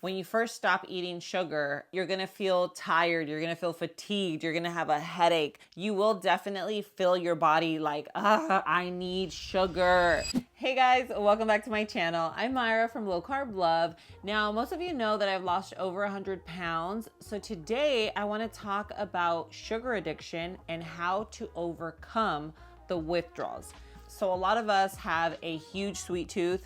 When you first stop eating sugar, you're gonna feel tired, you're gonna feel fatigued, you're gonna have a headache. You will definitely feel your body like, I need sugar. Hey guys, welcome back to my channel. I'm Myra from Low Carb Love. Now, most of you know that I've lost over 100 pounds. So today I wanna talk about sugar addiction and how to overcome the withdrawals. So a lot of us have a huge sweet tooth,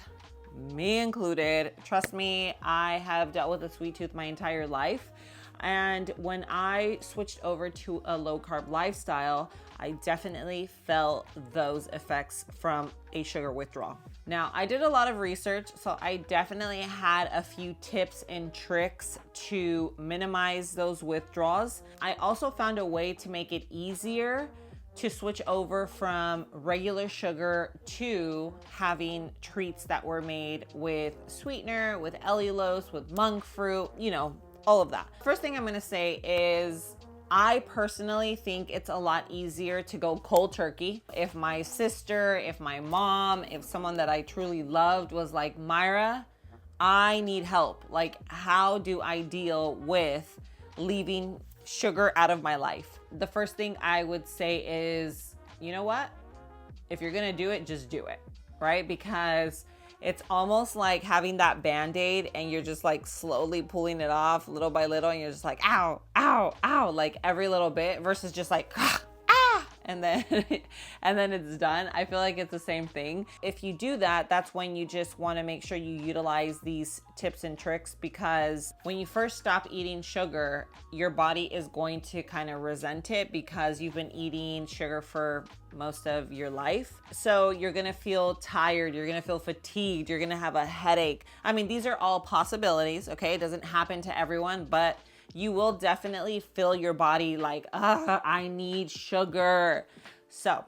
me included. Trust me, I have dealt with a sweet tooth my entire life. And when I switched over to a low carb lifestyle, I definitely felt those effects from a sugar withdrawal. Now, I did a lot of research, so I definitely had a few tips and tricks to minimize those withdrawals. I also found a way to make it easier to switch over from regular sugar to having treats that were made with sweetener, with allulose, with monk fruit, you know, all of that. First thing I'm gonna say is I personally think it's a lot easier to go cold turkey. If my sister, if my mom, if someone that I truly loved was like, Myra, I need help. Like, how do I deal with leaving sugar out of my life? The first thing I would say is, you know what? If you're gonna do it, just do it, right? Because it's almost like having that Band-Aid and you're just like slowly pulling it off little by little and you're just like, ow, ow, ow, like every little bit versus just like, and then and then it's done. I feel like it's the same thing. If you do that, that's when you just want to make sure you utilize these tips and tricks, because when you first stop eating sugar, your body is going to kind of resent it because you've been eating sugar for most of your life. So you're gonna feel tired, you're gonna feel fatigued, you're gonna have a headache. I mean, these are all possibilities, okay? It doesn't happen to everyone, but you will definitely feel your body like, I need sugar. So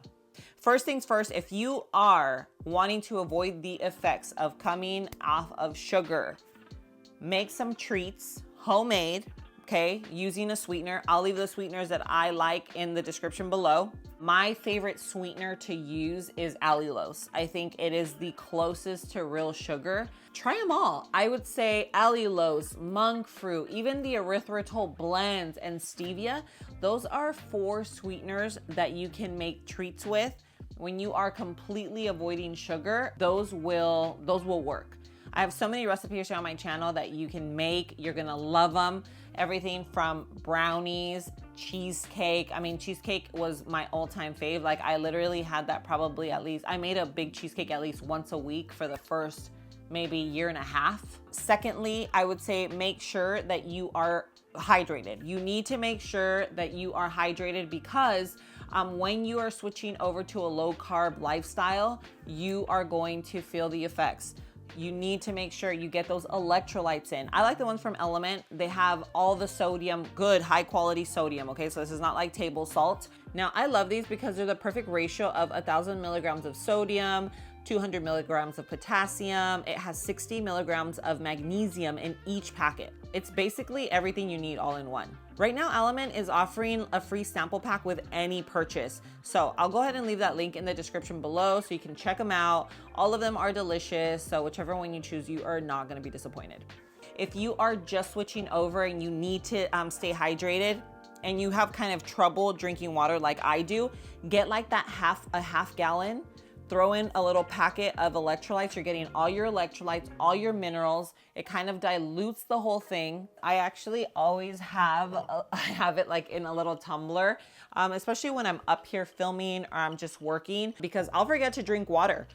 first things first, if you are wanting to avoid the effects of coming off of sugar, make some treats, homemade, okay, using a sweetener. I'll leave the sweeteners that I like in the description below. My favorite sweetener to use is allulose. I think it is the closest to real sugar. Try them all. I would say allulose, monk fruit, even the erythritol blends and stevia. Those are 4 sweeteners that you can make treats with. When you are completely avoiding sugar, those will work. I have so many recipes on my channel that you can make. You're gonna love them. Everything from brownies, cheesecake. I mean, cheesecake was my all-time fave. Like, I literally had that probably I made a big cheesecake at least once a week for the first maybe year and a half. Secondly, I would say make sure that you are hydrated. You need to make sure that you are hydrated because when you are switching over to a low carb lifestyle, you are going to feel the effects. You need to make sure you get those electrolytes in. I like the ones from Element. They have all the sodium, good, high quality sodium, okay? So this is not like table salt. Now, I love these because they're the perfect ratio of 1,000 milligrams of sodium, 200 milligrams of potassium. It has 60 milligrams of magnesium in each packet. It's basically everything you need all in one. Right now, Element is offering a free sample pack with any purchase. So I'll go ahead and leave that link in the description below so you can check them out. All of them are delicious. So whichever one you choose, you are not gonna be disappointed. If you are just switching over and you need to stay hydrated, and you have kind of trouble drinking water like I do, get like that half gallon. Throw in a little packet of electrolytes. You're getting all your electrolytes, all your minerals. It kind of dilutes the whole thing. I actually always have it like in a little tumbler, especially when I'm up here filming or I'm just working, because I'll forget to drink water.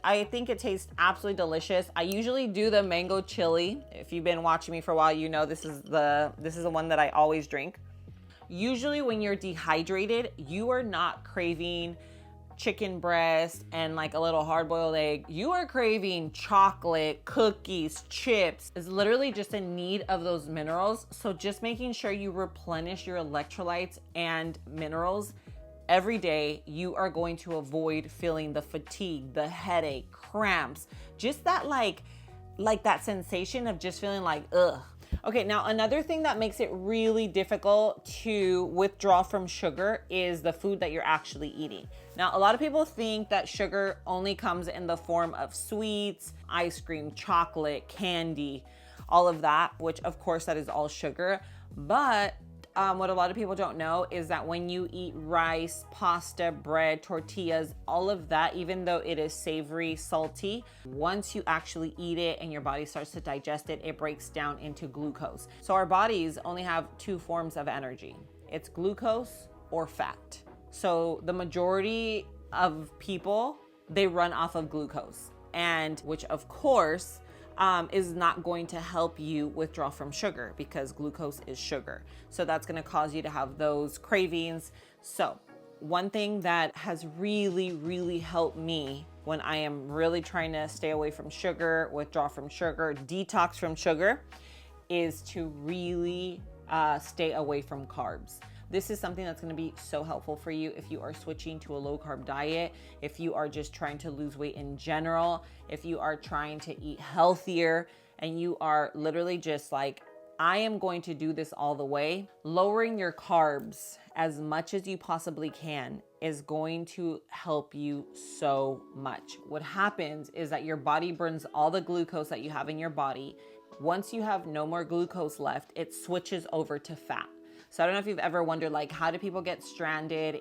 I think it tastes absolutely delicious. I usually do the mango chili. If you've been watching me for a while, you know this is the one that I always drink. Usually when you're dehydrated, you are not craving chicken breast and like a little hard-boiled egg. You are craving chocolate, cookies, chips. It's literally just in need of those minerals. So just making sure you replenish your electrolytes and minerals every day, you are going to avoid feeling the fatigue, the headache, cramps, just that like that sensation of just feeling like, ugh. Okay, now another thing that makes it really difficult to withdraw from sugar is the food that you're actually eating. Now, a lot of people think that sugar only comes in the form of sweets, ice cream, chocolate, candy. all of that, which of course that is all sugar. But what a lot of people don't know is that when you eat rice, pasta, bread, tortillas, all of that, even though it is savory, salty, once you actually eat it and your body starts to digest it, it breaks down into glucose. So our bodies only have two forms of energy. It's glucose or fat. So the majority of people, they run off of glucose, and which of course is not going to help you withdraw from sugar, because glucose is sugar. So that's going to cause you to have those cravings. So one thing that has really helped me when I am really trying to stay away from sugar, withdraw from sugar, detox from sugar, is to really stay away from carbs. This is something that's going to be so helpful for you if you are switching to a low carb diet, if you are just trying to lose weight in general, if you are trying to eat healthier, and you are literally just like, I am going to do this all the way. Lowering your carbs as much as you possibly can is going to help you so much. What happens is that your body burns all the glucose that you have in your body. Once you have no more glucose left, it switches over to fat. So I don't know if you've ever wondered, like, how do people get stranded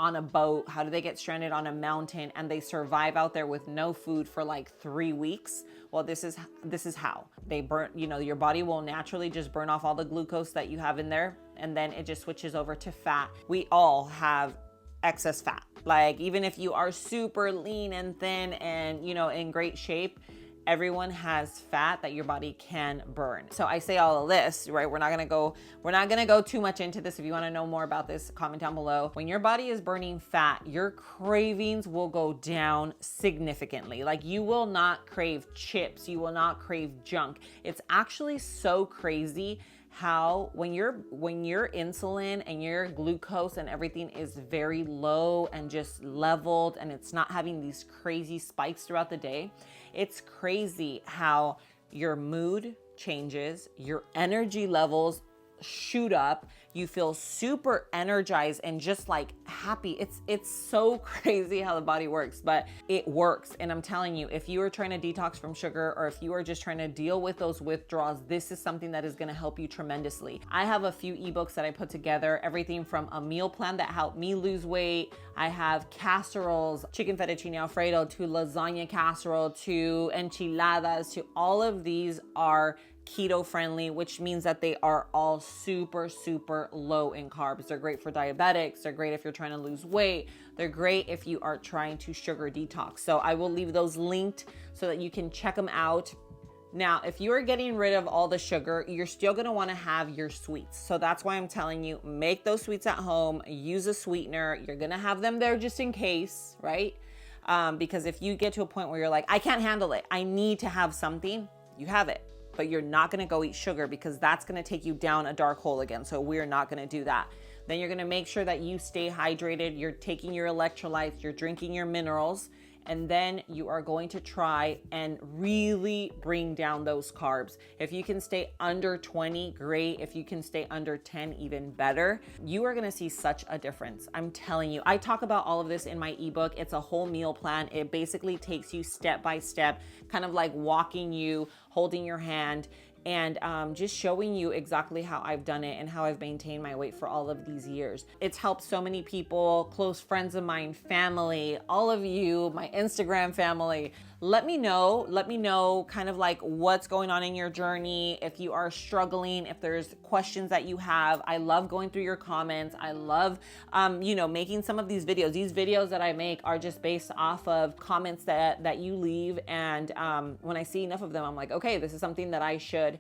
on a boat? How do they get stranded on a mountain and they survive out there with no food for like 3 weeks? Well, this is how they burn. You know, your body will naturally just burn off all the glucose that you have in there, and then it just switches over to fat. We all have excess fat. Like, even if you are super lean and thin and, you know, in great shape, everyone has fat that your body can burn. So I say all of this, right? We're not gonna go too much into this. If you wanna know more about this, comment down below. When your body is burning fat, your cravings will go down significantly. Like, you will not crave chips, you will not crave junk. It's actually so crazy how when your insulin and your glucose and everything is very low and just leveled, and it's not having these crazy spikes throughout the day, it's crazy how your mood changes, your energy levels shoot up, you feel super energized and just like happy. It's so crazy how the body works, but it works. And I'm telling you, if you are trying to detox from sugar, or if you are just trying to deal with those withdrawals, this is something that is going to help you tremendously. I have a few ebooks that I put together, everything from a meal plan that helped me lose weight. I have casseroles, chicken fettuccine alfredo, to lasagna casserole, to enchiladas, to all of these are keto friendly, which means that they are all super low in carbs. They're great for diabetics. They're great if you're trying to lose weight. They're great if you are trying to sugar detox. So I will leave those linked so that you can check them out. Now, if you are getting rid of all the sugar, you're still going to want to have your sweets. So that's why I'm telling you, make those sweets at home, use a sweetener. You're going to have them there just in case, right? Because if you get to a point where you're like, I can't handle it, I need to have something, you have it. But you're not gonna go eat sugar, because that's gonna take you down a dark hole again. So we're not gonna do that. Then you're gonna make sure that you stay hydrated, you're taking your electrolytes, you're drinking your minerals, and then you are going to try and really bring down those carbs. If you can stay under 20, great. If you can stay under 10, even better. You are gonna see such a difference. I'm telling you. I talk about all of this in my ebook. It's a whole meal plan. It basically takes you step by step, kind of like walking you, holding your hand, and just showing you exactly how I've done it and how I've maintained my weight for all of these years. It's helped so many people, close friends of mine, family, all of you, my Instagram family. Let me know kind of like what's going on in your journey. If you are struggling, if there's questions that you have, I love going through your comments. I love, making some of these videos. These videos that I make are just based off of comments that you leave. And when I see enough of them, I'm like, okay, this is something that I should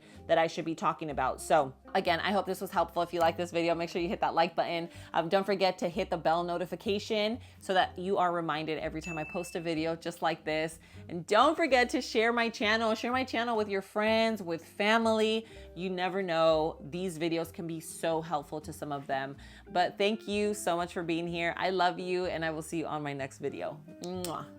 be talking about. So again, I hope this was helpful. If you like this video, make sure you hit that like button. Don't forget to hit the bell notification so that you are reminded every time I post a video just like this. And don't forget to share my channel. Share my channel with your friends, with family. You never know. These videos can be so helpful to some of them. But thank you so much for being here. I love you, and I will see you on my next video. Mwah.